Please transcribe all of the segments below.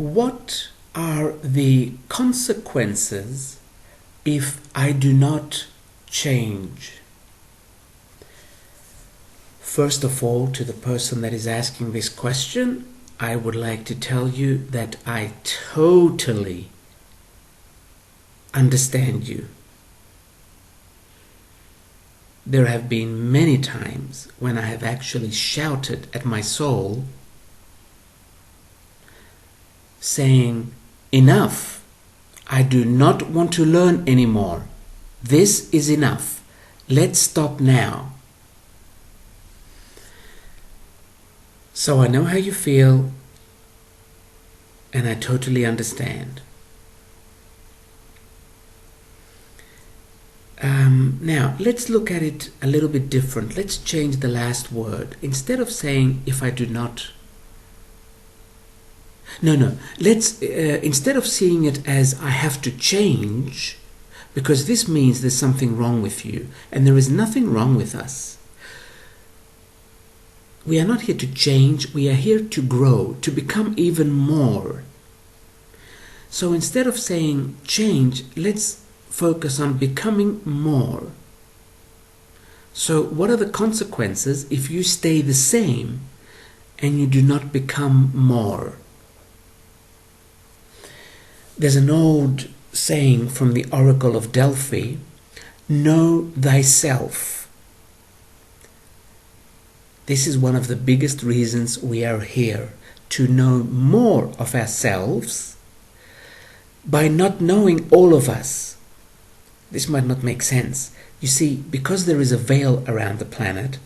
what are the consequences if I do not change? First of all, to the person that is asking this question, I would like to tell you that I totally understand you. There have been many times when I have actually shouted at my soul, saying, "Enough! I do not want to learn anymore. This is enough. Let's stop now." So I know how you feel, and I totally understand. Now, let's look at it a little bit different. Let's change the last word. Instead of saying, "if I do not..." Let's, instead of seeing it as "I have to change," because this means there's something wrong with you, and there is nothing wrong with us. We are not here to change, we are here to grow, to become even more. So instead of saying change, let's focus on becoming more. So what are the consequences if you stay the same and you do not become more? There's an old saying from the Oracle of Delphi, "Know thyself." This is one of the biggest reasons we are here, to know more of ourselves by not knowing all of us. This might not make sense. You see, because there is a veil around the planet,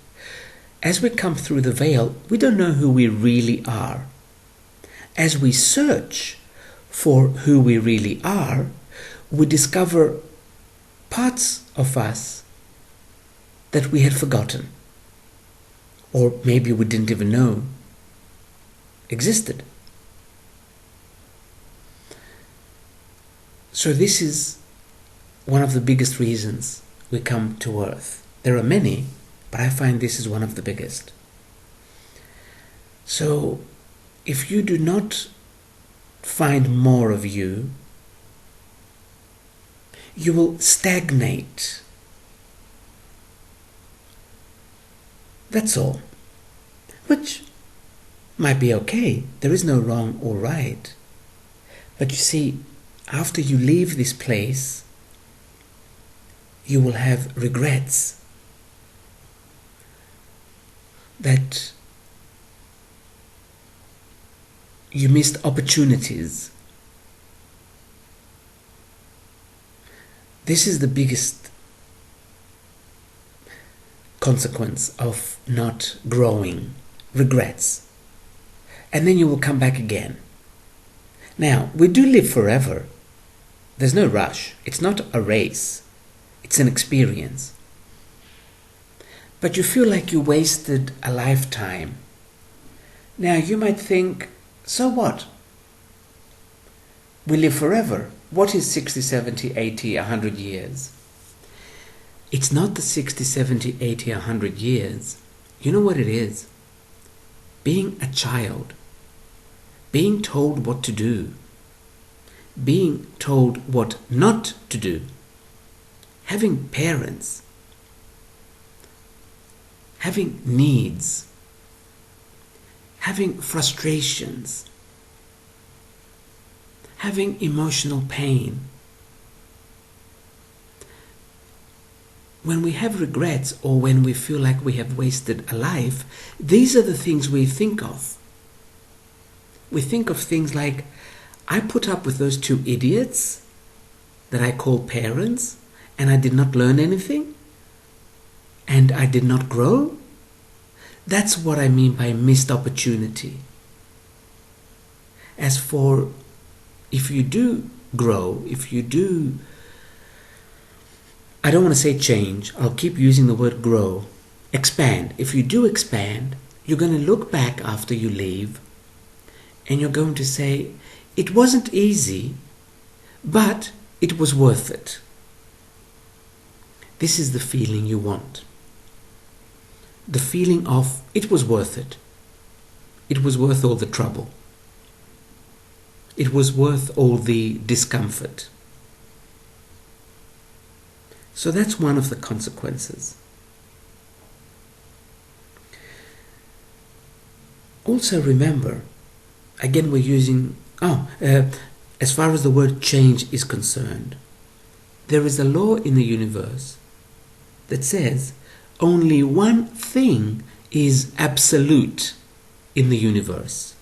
as we come through the veil, we don't know who we really are. As we search for who we really are, we discover parts of us that we had forgotten, or maybe we didn't even know existed. So this is one of the biggest reasons we come to Earth. There are many, but I find this is one of the biggest. So if you do not find more of you, you will stagnate. That's all. Which might be okay. There is no wrong or right. But you see, after you leave this place, you will have regrets that you missed opportunities. This is the biggest consequence of not growing, regrets. And then you will come back again. Now, we do live forever. There's no rush. It's not a race. It's an experience. But you feel like you wasted a lifetime. Now, you might think, so what? We live forever. What is 60, 70, 80, 100 years? It's not the 60, 70, 80, 100 years. You know what it is? Being a child. Being told what to do. Being told what not to do. Having parents. Having needs. Having frustrations. Having emotional pain. When we have regrets or when we feel like we have wasted a life, these are the things we think of. We think of things like, I put up with those two idiots that I call parents, and I did not learn anything, and I did not grow. That's what I mean by missed opportunity. As for if you do grow, if you do, I don't want to say change, I'll keep using the word grow, expand. If you do expand, you're going to look back after you leave and you're going to say, it wasn't easy, but it was worth it. This is the feeling you want. The feeling of, it was worth it. It was worth all the trouble. It was worth all the discomfort. So that's one of the consequences. Also remember, again we're using, as far as the word change is concerned, there is a law in the universe that says only one thing is absolute in the universe: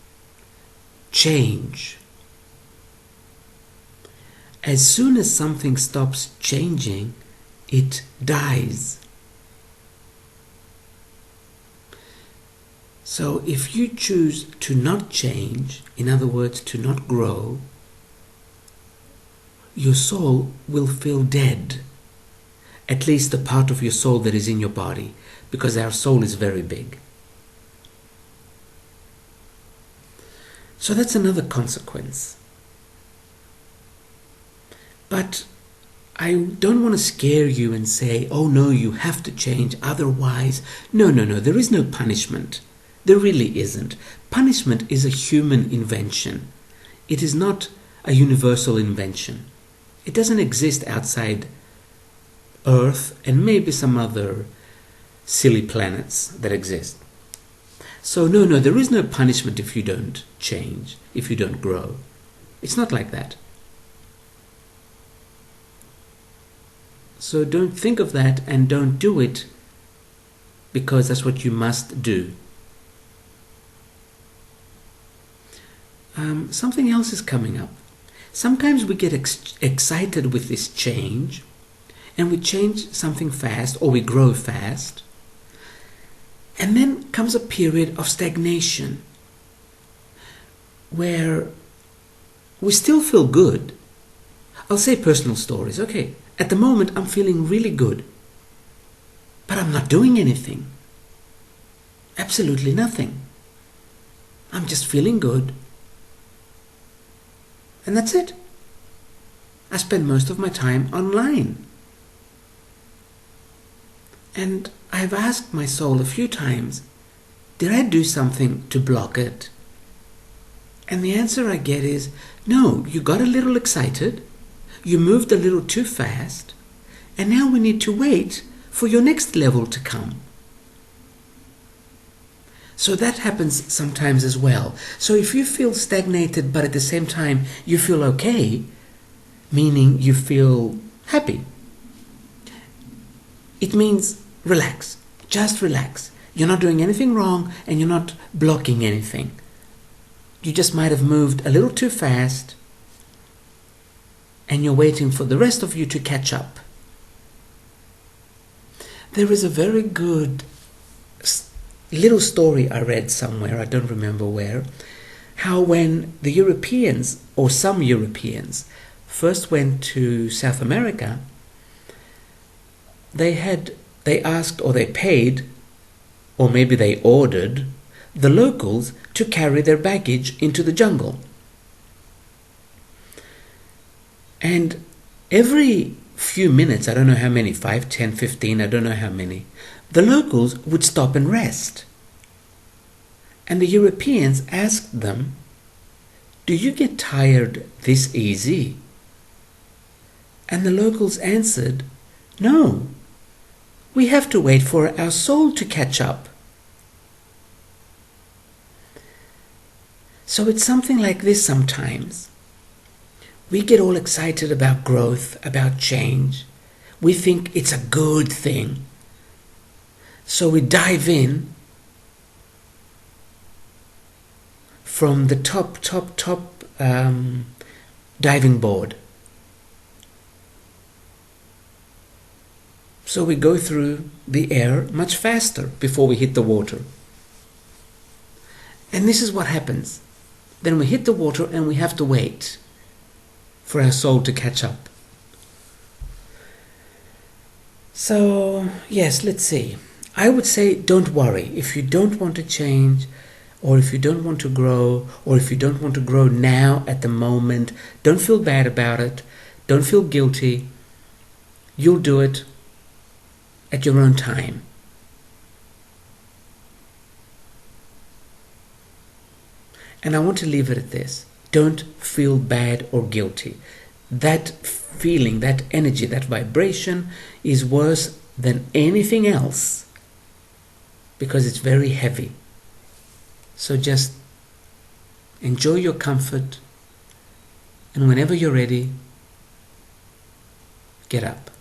change. As soon as something stops changing, it dies. So if you choose to not change, in other words, to not grow, your soul will feel dead. At least the part of your soul that is in your body, because our soul is very big. So that's another consequence. But I don't want to scare you and say, oh no, you have to change, otherwise... No, there is no punishment. There really isn't. Punishment is a human invention. It is not a universal invention. It doesn't exist outside Earth and maybe some other silly planets that exist. So no, there is no punishment if you don't change, if you don't grow. It's not like that. So don't think of that and don't do it because that's what you must do. Something else is coming up. Sometimes we get excited with this change, and we change something fast, or we grow fast, and then comes a period of stagnation where we still feel good. I'll say personal stories. Okay, at the moment I'm feeling really good, but I'm not doing anything. Absolutely nothing. I'm just feeling good. And that's it. I spend most of my time online. And I've asked my soul a few times, did I do something to block it? And the answer I get is, no, you got a little excited, you moved a little too fast, and now we need to wait for your next level to come. So that happens sometimes as well. So if you feel stagnated but at the same time you feel okay, meaning you feel happy, it means relax. Just relax. You're not doing anything wrong and you're not blocking anything. You just might have moved a little too fast and you're waiting for the rest of you to catch up. There is a very good little story I read somewhere, I don't remember where, how when the Europeans, or some Europeans, first went to South America, they asked, or they paid, or maybe they ordered the locals to carry their baggage into the jungle. And every few minutes, I don't know how many, 5, 10, 15, I don't know how many, the locals would stop and rest. And the Europeans asked them, do you get tired this easy? And the locals answered, no, we have to wait for our soul to catch up. So it's something like this sometimes. We get all excited about growth, about change. We think it's a good thing. So we dive in from the top diving board. So we go through the air much faster before we hit the water. And this is what happens. Then we hit the water and we have to wait for our soul to catch up. So, yes, let's see. I would say don't worry. If you don't want to change, or if you don't want to grow, or if you don't want to grow now at the moment, don't feel bad about it. Don't feel guilty. You'll do it at your own time. And I want to leave it at this. Don't feel bad or guilty. That feeling, that energy, that vibration is worse than anything else because it's very heavy. So just enjoy your comfort, and whenever you're ready, get up.